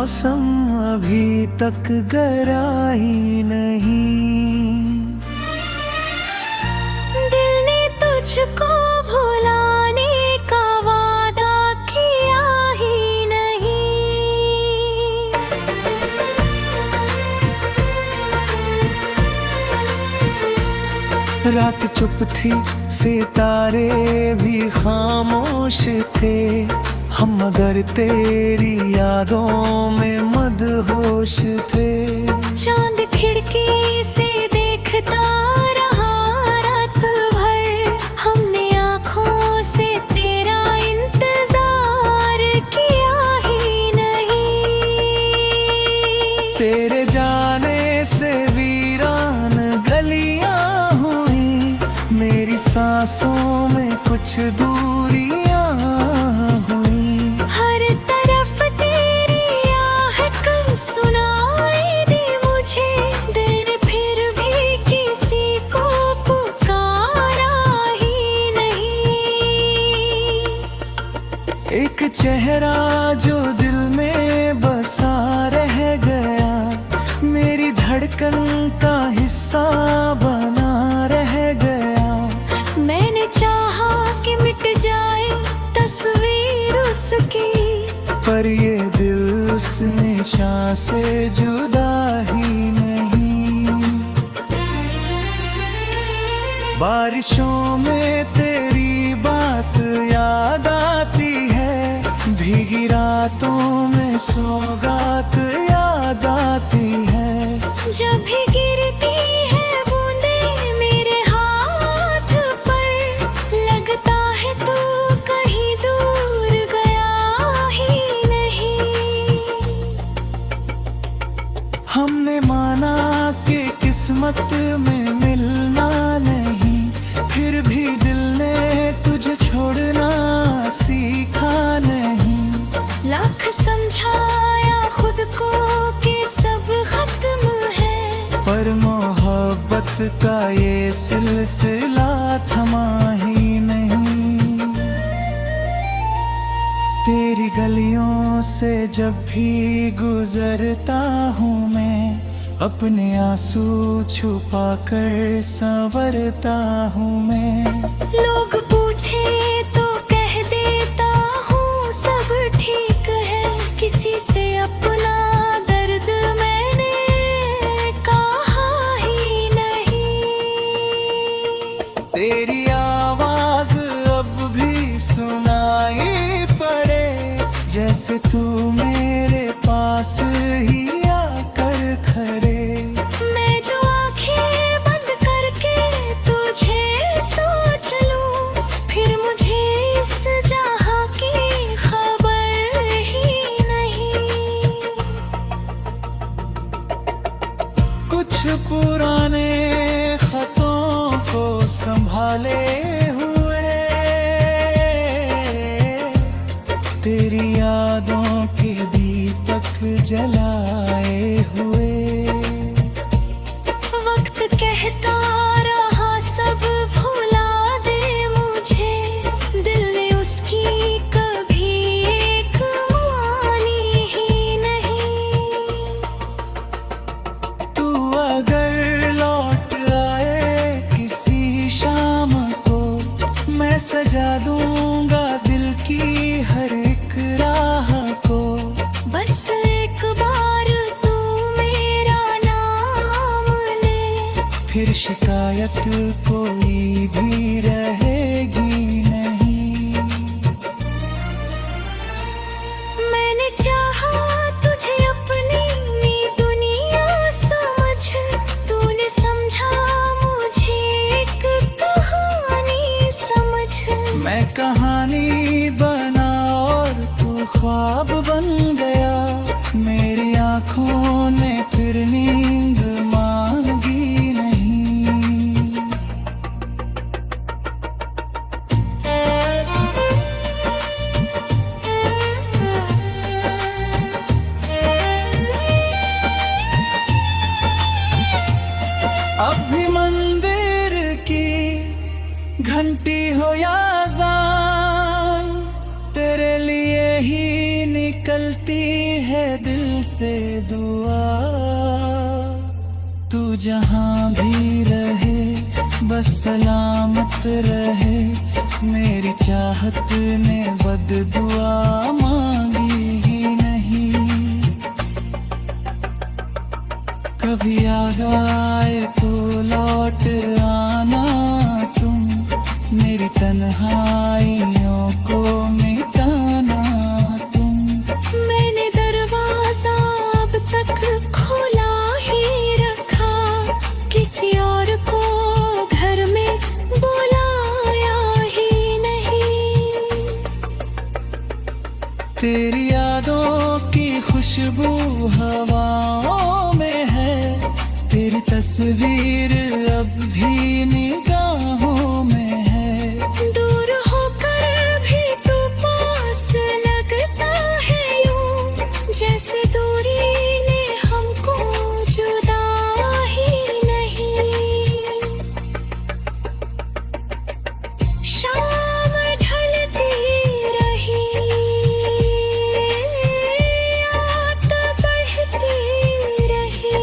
मौसम अभी तक गया ही नहीं। दिल ने तुझको भुलाने का वादा किया ही नहीं। रात चुप थी, सितारे भी खामोश थे, हम मगर तेरी यादों में मदहोश थे। चांद खिड़की से देखता रहा रात भर, हमने आँखों से तेरा इंतजार किया ही नहीं। तेरे जाने से वीरान गलियां हुई, मेरी सांसों में कुछ दूरियां हुई। हर तरफ तेरी आहट सुनाई दी मुझे, दिल फिर भी किसी को पुकारा ही नहीं। एक चेहरा जो दिल में बसा रह गया, मेरी धड़कन का हिस्सा बना रह गया। मैंने चाहा कि मिट जाए तस्वीर उसकी, पर ये दिल उस निशान से जुदा ही नहीं। बारिशों में तेरी बात याद आती है, भीगी रातों में सौगात याद आती है। जब भी गिरती है बूंदें मेरे हाथ पर, लगता है तू कहीं दूर गया ही नहीं। हमने माना कि किस्मत में मिलना नहीं, फिर भी दिल ने तुझे छोड़ना सीखा नहीं। लाख समझाया खुद को कि सब खत्म है, पर मोहब्बत का ये सिलसिला थमा ही नहीं। तेरी गलियों से जब भी गुजरता हूँ मैं, अपने आंसू छुपा कर संवरता हूँ मैं। लोग पूछे तो कह देता हूँ सब ठीक है, किसी से अपना दर्द मैंने कहा ही नहीं। तेरी आवाज अब भी सुनाई पड़े, जैसे तू मेरे पास ही आकर खड़े। मैं जो आंखें बंद करके तुझे सोच लूं, फिर मुझे इस जहां की खबर ही नहीं। कुछ पुराने खतों को संभाले हुए, तेरी यादों के दीपक जलाए हुए। वक्त कहता रहा सब भुला दे मुझे, दिल ने उसकी कभी एक मानी ही नहीं। तू अगर लौट आए किसी शाम को, मैं सजा दूंगा दिल की हर एक राह को। बस एक बार तू मेरा नाम ले, फिर शिकायत कोई भी रहेगी नहीं। मैंने चाहा तुझे अपनी दुनिया समझ, तूने समझा मुझे एक कहानी समझ। मैं कहानी बना और तू ख्वाब बन गया, मेरी आंखों ने फिर नींद मांगी नहीं। अब भी मंदिर की घंटी हो या अज़ान, तेरे लिए ही निकलती है दिल से दुआ, तू जहाँ भी रहे बस सलामत रहे। मेरी चाहत ने बद्दुआ मांगी ही नहीं। कभी याद आए तो लौट आना तुम, मेरी तन्हाइयों को मिटाना तुम। मैंने दरवाजा अब तक खुला ही रखा, किसी और को घर में बुलाया ही नहीं। तेरी यादों की खुशबू हवाओं में है, तेरी तस्वीर अब भी निगाहों में है। दूर होकर भी तू पास लगता है यूं, जैसे दूरी ने हमको जुदा ही नहीं। शाम ढलती रही, रात बढ़ती रही,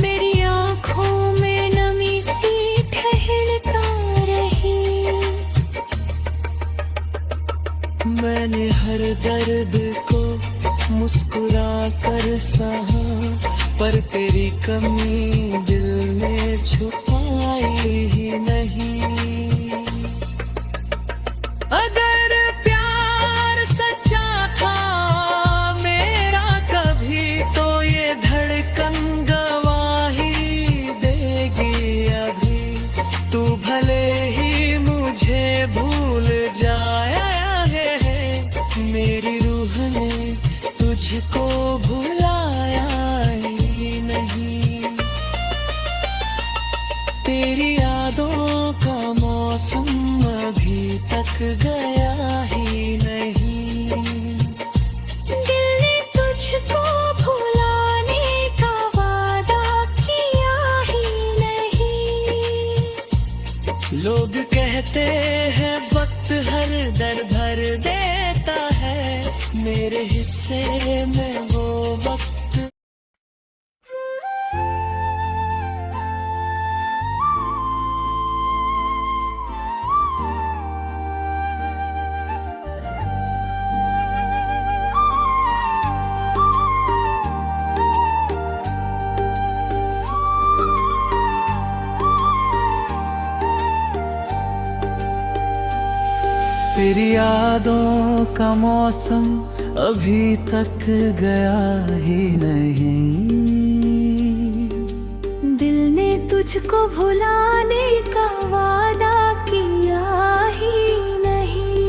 मेरी आँखों में नमी सी ठहरता रही। मैंने हर दर्द को मुस्कुरा कर सहा, पर तेरी कमी दिल ने छुपाई ही नहीं। अगर प्यार सच्चा था मेरा कभी, तो ये धड़कन गवाही देगी अभी। तू भले ही मुझे भूल जाया है, मेरी रूह ने तुझको भुलाया ही नहीं। तेरी यादों का मौसम अभी तक गया ही नहीं। दिल ने तुझको भुलाने का वादा किया ही नहीं। लोग कहते हैं वक्त हर दर भर देता है, मेरे हिस्से में वो वक्त। तेरी यादों का मौसम अभी तक गया ही नहीं। दिल ने तुझको भुलाने का वादा किया ही नहीं।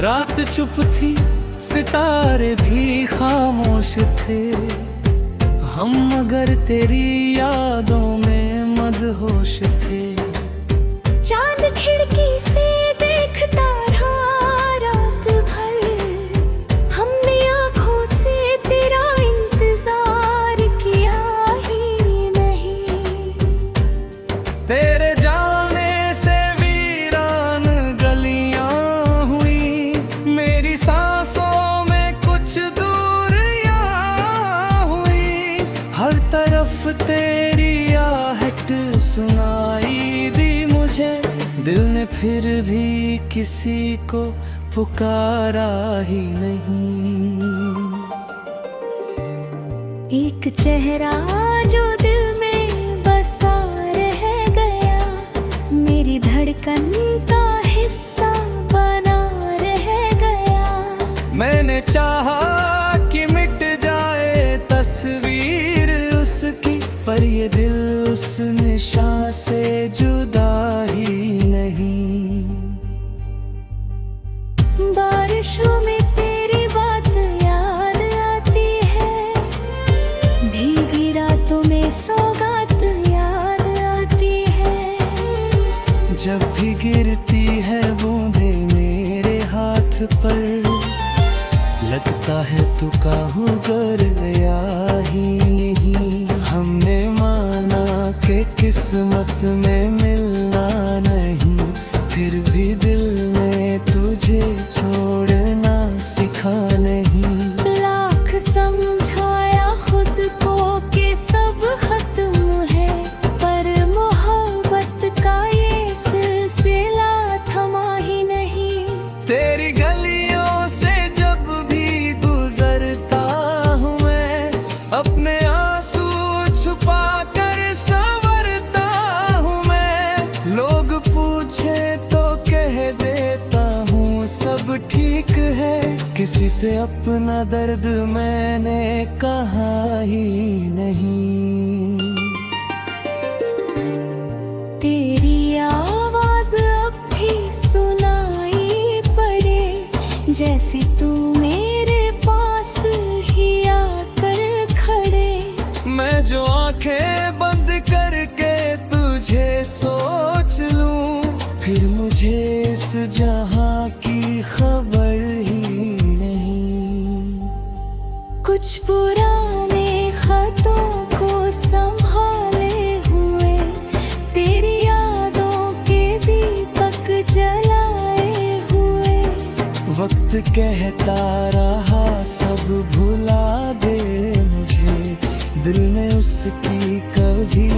रात चुप थी, सितारे भी खामोश थे, हम मगर तेरी यादों में मदहोश थे। चांद खिड़की से देखता रहा रात भर, हमने आँखों से तेरा इंतजार किया ही नहीं। तेरे जाने से वीरान गलियां हुई, मेरी सांसों में कुछ दूरियां हुई। हर तरफ तेरी आहट सुनाई दी मुझे, दिल ने फिर भी किसी को पुकारा ही नहीं। एक चेहरा जो दिल में बसा रह गया, मेरी धड़कन का हिस्सा बना रह गया। मैंने चाहा कि मिट जाए तस्वीर उसकी, पर ये दिल उस निशान से जुदा ही नहीं। बारिशों में तेरी बात याद आती है, भीगी रातों में सौगात याद आती है। जब भी गिरती है बूंदे मेरे हाथ पर, लगता है तू काहू कर गया ही नहीं। किस्मत में मिलना नहीं, फिर भी दिल ने तुझे छोड़ना सिखा नहीं। लाख समझाया खुद को कि सब खत्म है, पर मोहब्बत का ये सिलसिला थमा ही नहीं। तेरी गलियों से जब भी गुजरता हूँ मैं, अपने आंसू छुपा कर संवरता हूँ मैं। लोग पूछे तो कह देता हूँ सब ठीक है, किसी से अपना दर्द मैंने कहा ही नहीं। तेरी आवाज अब भी सुनाई पड़े, जैसे तू मेरे पास ही आकर खड़े। मैं जो आंखें बंद करके तुझे सोच लूं, फिर मुझे इस जहां की खबर ही नहीं। कुछ पुराने खतों को संभाले हुए, तेरी यादों के दीपक जलाए हुए। वक्त कहता रहा सब भुला दे मुझे, दिल ने उसकी कभी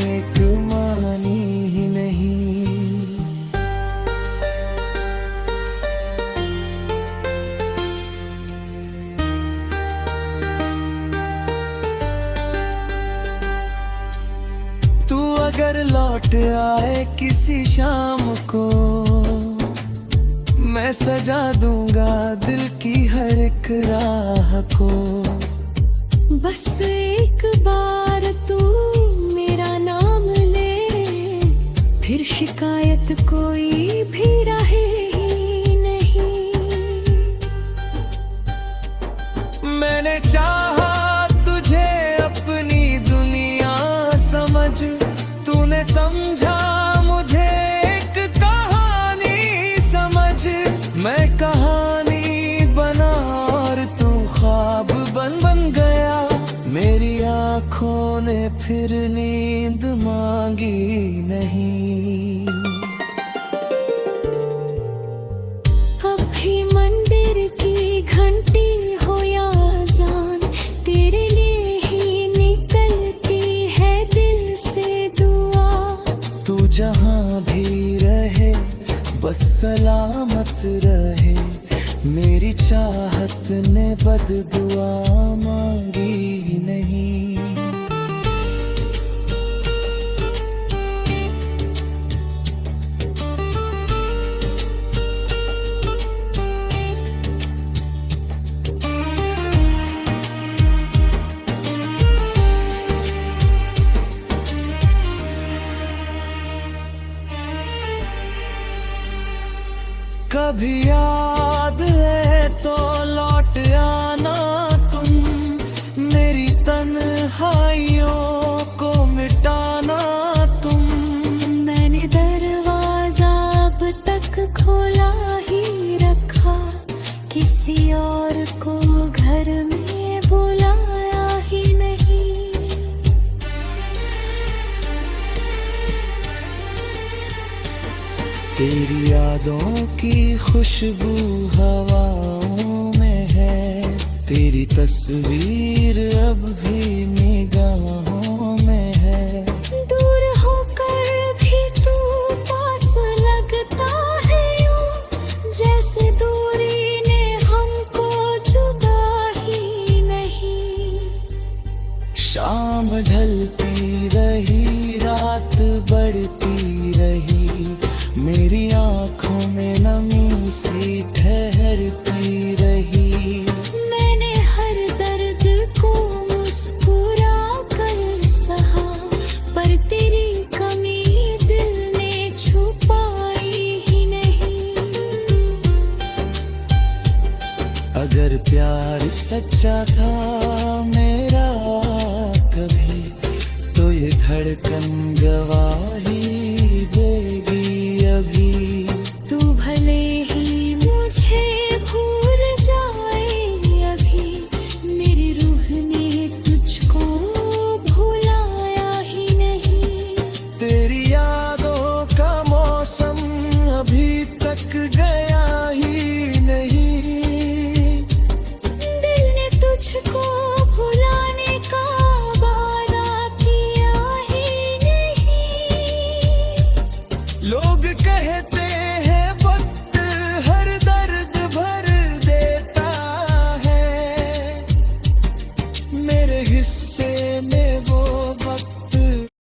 एक मानी ही नहीं। तू अगर लौट आए किसी शाम को, मैं सजा दूंगा दिल की हर एक राह को। बस एक बार तू मेरा नाम ले, फिर शिकायत कोई भी रहे ही नहीं। मैंने चाहा तुझे अपनी दुनिया समझ, तूने समझा मुझे एक कहानी समझ। मैं कहानी बना और तू ख्वाब बन गया, मेरी आँखों ने फिर नींद मांगी नहीं। अभी मंदिर की घंटी हो या अजान, तेरे लिए ही निकलती है दिल से दुआ। तू जहाँ भी रहे बस सलामत रहे, मेरी चाहत ने बददुआ मांगी नहीं। कभी याद है तो लौट आना तुम, मेरी तन्हाइयों को मिटाना तुम। मैंने दरवाजा अब तक खोला ही रखा, किसी और को घर में बुलाया ही नहीं। तेरी यादों की खुशबू हवाओं में है, तेरी तस्वीर अब भी निगाहों में है। दूर होकर भी तू पास लगता है यूं, जैसे दूरी ने हमको जुदा ही नहीं। शाम ढलती रही रात बढ़ती रही, मेरी आँखों में नमी सी ठहरती रही। मैंने हर दर्द को मुस्कुरा कर सहा, पर तेरी कमी दिल ने छुपाई ही नहीं। अगर प्यार सच्चा था मेरा कभी, तो ये धड़कन गवाही